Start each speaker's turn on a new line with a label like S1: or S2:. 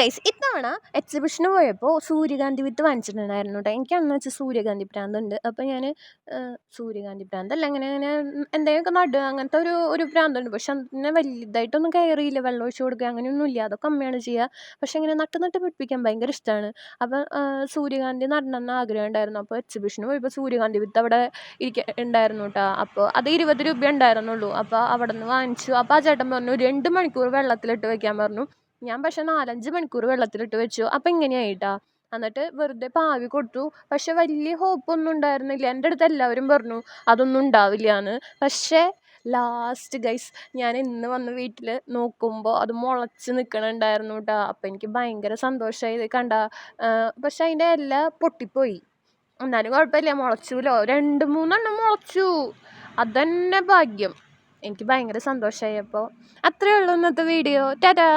S1: Guys ഇത്തവണ എക്സിബിഷന് പോയപ്പോൾ സൂര്യകാന്തി വിത്ത് വാങ്ങിച്ചിട്ടുണ്ടായിരുന്നു കേട്ടോ. എനിക്ക് അന്ന് വെച്ചാൽ സൂര്യകാന്തി പ്രാന്തുണ്ട്. അപ്പോൾ ഞാൻ സൂര്യകാന്തി പ്രാന്തല്ല, അങ്ങനെ അങ്ങനെ എന്തെങ്കിലുമൊക്കെ നടുക, അങ്ങനത്തെ ഒരു പ്രാന്തുണ്ട്. പക്ഷെ അങ്ങനെ വലുതായിട്ടൊന്നും കയറിയില്ല, വെള്ളം ഒഴിച്ച് കൊടുക്കുക അങ്ങനെയൊന്നും ഇല്ല, അതൊക്കെ അമ്മയാണ് ചെയ്യുക. പക്ഷെ ഇങ്ങനെ നട്ട് പിടിപ്പിക്കാൻ ഭയങ്കര ഇഷ്ടമാണ്. അപ്പം സൂര്യകാന്തി നടണമെന്ന് ആഗ്രഹം ഉണ്ടായിരുന്നു. അപ്പോൾ എക്സിബിഷന് പോയപ്പോൾ സൂര്യകാന്തി വിത്ത് അവിടെ ഉണ്ടായിരുന്നു കേട്ടോ. അപ്പോൾ അത് 20 രൂപ ഉണ്ടായിരുന്നുള്ളൂ. അപ്പോൾ അവിടെ നിന്ന് വാങ്ങിച്ചു. അപ്പോൾ ആ ചേട്ടൻ പറഞ്ഞു 2 മണിക്കൂർ വെള്ളത്തിലിട്ട് വെക്കാൻ പറഞ്ഞു. ഞാൻ പക്ഷെ 4-5 മണിക്കൂർ വെള്ളത്തിലിട്ട് വെച്ചു. അപ്പം ഇങ്ങനെയായിട്ടാ. എന്നിട്ട് വെറുതെ പാവി കൊടുത്തു. പക്ഷെ വലിയ ഹോപ്പൊന്നും ഉണ്ടായിരുന്നില്ല. എൻ്റെ അടുത്ത് എല്ലാവരും പറഞ്ഞു അതൊന്നും ഉണ്ടാവില്ല എന്ന്. പക്ഷേ ലാസ്റ്റ് ഗൈസ് ഞാൻ ഇന്ന് വന്ന് വീട്ടിൽ നോക്കുമ്പോൾ അത് മുളച്ച് നിൽക്കണുണ്ടായിരുന്നു കേട്ടോ. അപ്പം എനിക്ക് ഭയങ്കര സന്തോഷമായി ഇത് കണ്ട. പക്ഷെ അതിൻ്റെ ഇല പൊട്ടിപ്പോയി. എന്നാലും കുഴപ്പമില്ല, മുളച്ചുല്ലോ, 2-3 എണ്ണം മുളച്ചു. അതന്നെ ഭാഗ്യം. എനിക്ക് ഭയങ്കര സന്തോഷമായി. അപ്പോൾ അത്രയേ ഉള്ളൂ ഇന്നത്തെ വീഡിയോ. ടാറ്റാ.